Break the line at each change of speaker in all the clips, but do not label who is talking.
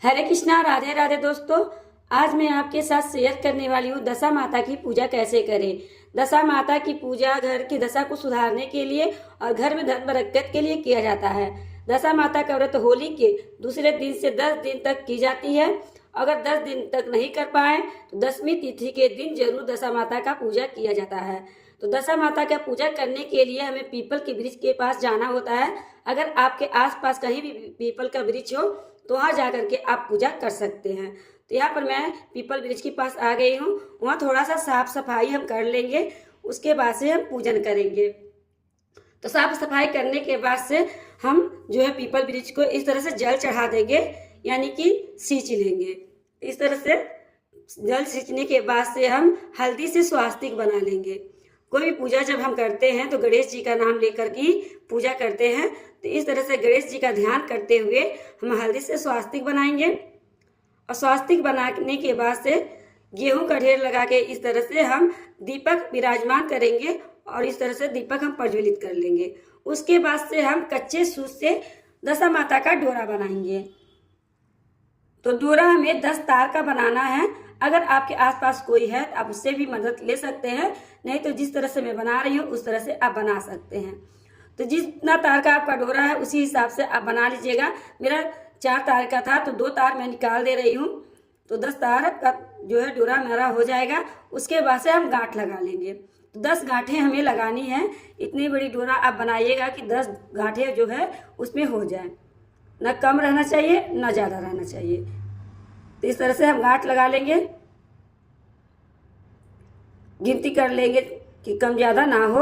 हरे कृष्णा, राधे राधे दोस्तों। आज मैं आपके साथ शेयर करने वाली हूँ दशा माता की पूजा कैसे करें। दशा माता की पूजा घर की दशा को सुधारने के लिए और घर में धन बरकत के लिए किया जाता है। दशा माता का व्रत होली के दूसरे दिन से 10 दिन तक की जाती है। अगर 10 दिन तक नहीं कर पाए तो 10वीं तिथि के दिन जरूर दशा माता का पूजा किया जाता है। तो दशा माता का पूजा करने के लिए हमें पीपल के वृक्ष के पास जाना होता है। अगर आपके आसपास कहीं भी पीपल का वृक्ष हो तो वहाँ जा करके आप पूजा कर सकते हैं। तो यहाँ पर मैं पीपल वृक्ष के पास आ गई हूँ। वहाँ थोड़ा सा साफ सफाई हम कर लेंगे, उसके बाद से हम पूजन करेंगे। तो साफ सफाई करने के बाद से हम जो है पीपल वृक्ष को इस तरह से जल चढ़ा देंगे, यानी कि सींच लेंगे। इस तरह से जल सींचने के बाद से हम हल्दी से स्वास्तिक बना लेंगे। कोई भी पूजा जब हम करते हैं तो गणेश जी का नाम लेकर के पूजा करते हैं। तो इस तरह से गणेश जी का ध्यान करते हुए हम हल्दी से स्वास्तिक बनाएंगे। और स्वास्तिक बनाने के बाद से गेहूं का ढेर लगा के इस तरह से हम दीपक विराजमान करेंगे और इस तरह से दीपक हम प्रज्वलित कर लेंगे। उसके बाद से हम कच्चे सूत से दशा माता का डोरा बनाएंगे। तो डोरा हमें 10 तार का बनाना है। अगर आपके आसपास कोई है तो आप उससे भी मदद ले सकते हैं, नहीं तो जिस तरह से मैं बना रही हूँ उस तरह से आप बना सकते हैं। तो जितना तार का आपका डोरा है उसी हिसाब से आप बना लीजिएगा। मेरा 4 तार का था तो 2 तार मैं निकाल दे रही हूँ। तो 10 तार का जो है डोरा मेरा हो जाएगा। उसके बाद से हम गांठ लगा लेंगे। तो 10 गांठें हमें लगानी है। इतनी बड़ी डोरा आप बनाइएगा कि 10 गांठें जो है उसमें हो जाए, ना कम रहना चाहिए ना ज़्यादा रहना चाहिए। तो इस तरह से हम गांठ लगा लेंगे, गिनती कर लेंगे कि कम ज़्यादा ना हो।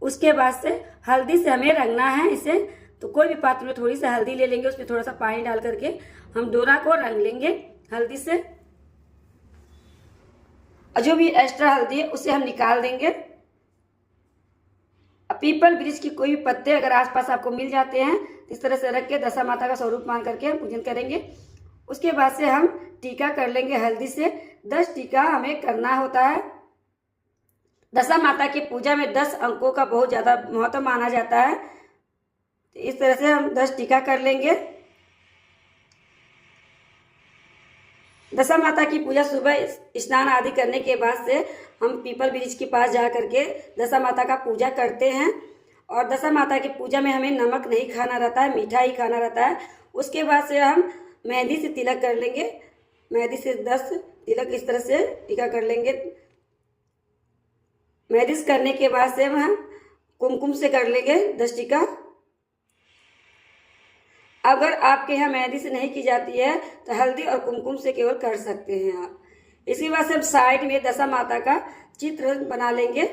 उसके बाद से हल्दी से हमें रंगना है इसे। तो कोई भी पात्र में थोड़ी सी हल्दी ले लेंगे, उसमें थोड़ा सा पानी डाल करके हम डोरा को रंग लेंगे हल्दी से। और जो भी एक्स्ट्रा हल्दी है उसे हम निकाल देंगे। पीपल वृक्ष की कोई भी पत्ते अगर आसपास आपको मिल जाते हैं तो इस तरह से रख के दशा माता का स्वरूप मान करके हम पूजन करेंगे। उसके बाद से हम टीका कर लेंगे हल्दी से। 10 टीका हमें करना होता है। दशा माता की पूजा में 10 अंकों का बहुत ज़्यादा महत्व माना जाता है। तो इस तरह से हम 10 टीका कर लेंगे। दशा माता की पूजा सुबह स्नान आदि करने के बाद से हम पीपल वृक्ष के पास जा करके दशा माता का पूजा करते हैं। और दशा माता की पूजा में हमें नमक नहीं खाना रहता है, मीठा ही खाना रहता है। उसके बाद से हम मेहंदी से तिलक कर लेंगे। मेहंदी से 10 तिलक इस तरह से टीका कर लेंगे। मेहंदी करने के बाद से हम कुमकुम से कर लेंगे 10 टीका। अगर आपके यहाँ मेहंदी से नहीं की जाती है तो हल्दी और कुमकुम से केवल कर सकते हैं आप। इसी बात से हम साइड में दशा माता का चित्र बना लेंगे,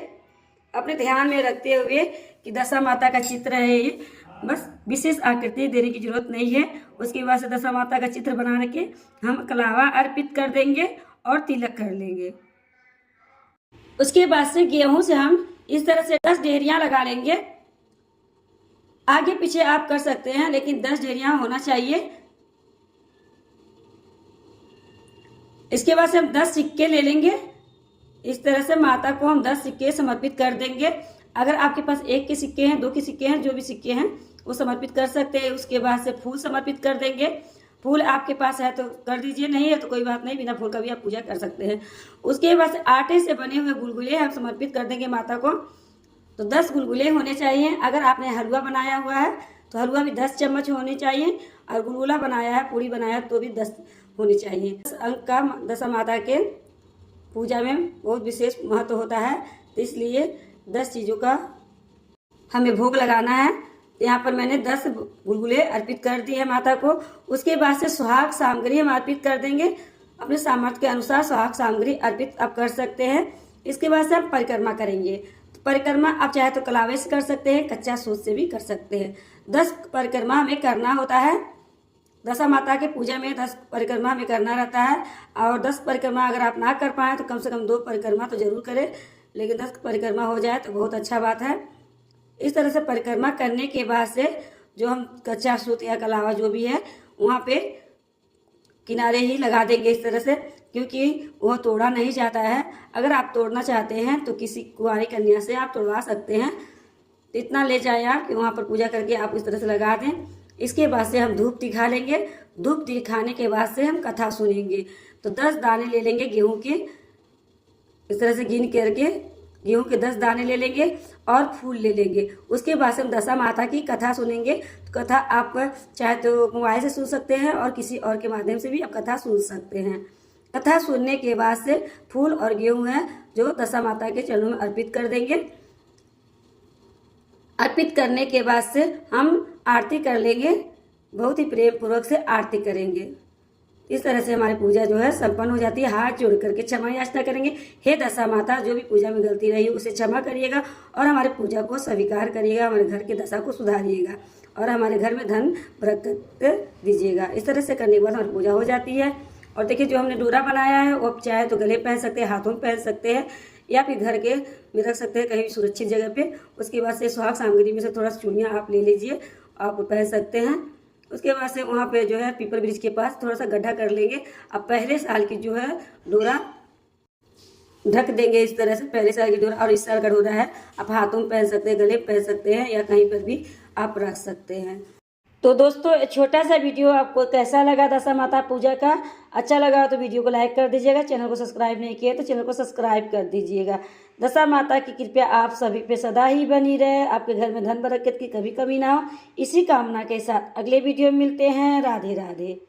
अपने ध्यान में रखते हुए कि दशा माता का चित्र है ये। बस विशेष आकृति देने की जरूरत नहीं है। उसके बाद से दशा माता का चित्र बना के हम कलावा अर्पित कर देंगे और तिलक कर लेंगे। उसके बाद से गेहूं से हम इस तरह से 10 ढेरियां लगा लेंगे। आगे पीछे आप कर सकते हैं लेकिन 10 ढेरियां होना चाहिए। इसके बाद से हम 10 सिक्के ले लेंगे। इस तरह से माता को हम 10 सिक्के समर्पित कर देंगे। अगर आपके पास 1 के सिक्के हैं, 2 के सिक्के हैं, जो भी सिक्के हैं वो समर्पित कर सकते हैं। उसके बाद से फूल समर्पित कर देंगे। फूल आपके पास है तो कर दीजिए, नहीं है तो कोई बात नहीं, बिना फूल का भी आप पूजा कर सकते हैं। उसके बाद से आटे से बने हुए गुलगुले हम समर्पित कर देंगे माता को। तो 10 गुलगुले होने चाहिए। अगर आपने हलवा बनाया हुआ है तो हलवा भी 10 चम्मच होने चाहिए, और गुलगुला बनाया है, पूड़ी बनाया है तो भी 10 होनी चाहिए। 10 अंक का दशा माता के पूजा में बहुत विशेष महत्व होता है। तो इसलिए 10 चीज़ों का हमें भोग लगाना है। तो यहाँ पर मैंने 10 गुलगुले अर्पित कर दिए हैं माता को। उसके बाद से सुहाग सामग्री हम अर्पित कर देंगे। अपने सामर्थ्य के अनुसार सुहाग सामग्री अर्पित आप कर सकते हैं। इसके बाद से हम परिक्रमा करेंगे। तो परिक्रमा आप चाहे तो कलावे से कर सकते हैं, कच्चा सूत से भी कर सकते हैं। 10 परिक्रमा हमें करना होता है। दशा माता के पूजा में 10 परिक्रमा हमें करना रहता है। और 10 परिक्रमा अगर आप ना कर पाएँ तो कम से कम 2 परिक्रमा तो जरूर करें, लेकिन 10 परिक्रमा हो जाए तो बहुत अच्छा बात है। इस तरह से परिक्रमा करने के बाद से जो हम कच्चा सूत या कलावा जो भी है वहाँ पे किनारे ही लगा देंगे इस तरह से, क्योंकि वह तोड़ा नहीं जाता है। अगर आप तोड़ना चाहते हैं तो किसी कुंवारी कन्या से आप तोड़वा सकते हैं। तो इतना ले जाए आप कि वहाँ पर पूजा करके आप इस तरह से लगा दें। इसके बाद से हम धूप दिखा लेंगे। धूप दिखाने के बाद से हम कथा सुनेंगे। तो 10 दाने ले लेंगे गेहूं के, इस तरह से गिन करके गेहूं के 10 दाने ले लेंगे और फूल ले लेंगे। उसके बाद से हम दशा माता की कथा सुनेंगे। तो कथा आप चाहे तो मोबाइल से सुन सकते हैं और किसी और के माध्यम से भी आप कथा सुन सकते हैं। कथा सुनने के बाद से फूल और गेहूं है जो दशा माता के चरणों में अर्पित कर देंगे। अर्पित करने के बाद से हम आरती कर लेंगे, बहुत ही प्रेम पूर्वक से आरती करेंगे। इस तरह से हमारी पूजा जो है संपन्न हो जाती है। हाथ जोड़ करके क्षमा याचना करेंगे, हे दशा माता जो भी पूजा में गलती रही उसे क्षमा करिएगा और हमारे पूजा को स्वीकार करिएगा, हमारे घर की दशा को सुधारिएगा और हमारे घर में धन बरकत दीजिएगा। इस तरह से करने के बाद हमारी पूजा हो जाती है। और देखिए जो हमने डोरा बनाया है वो आप चाहे तो गले पहन सकते हैं, हाथों में पहन सकते हैं या फिर घर के में रख सकते हैं कहीं भी सुरक्षित जगह पे। उसके बाद से सुहाग सामग्री में से थोड़ा चूड़ियाँ आप ले लीजिए, आप पहन सकते हैं। उसके बाद से वहाँ पे जो है पीपल ब्रिज के पास थोड़ा सा गड्ढा कर लेंगे। अब पहले साल की जो है डोरा ढक देंगे इस तरह से, पहले साल की डोरा। और इस साल का डोरा है आप हाथों में पहन सकते हैं, गले में पहन सकते हैं या कहीं पर भी आप रख सकते हैं। तो दोस्तों छोटा सा वीडियो आपको कैसा लगा दशा माता पूजा का? अच्छा लगा तो वीडियो को लाइक कर दीजिएगा। चैनल को सब्सक्राइब नहीं किया तो चैनल को सब्सक्राइब कर दीजिएगा। दशा माता की कृपया आप सभी पे सदा ही बनी रहे, आपके घर में धन बरकत की कभी कमी ना हो। इसी कामना के साथ अगले वीडियो में मिलते हैं। राधे राधे।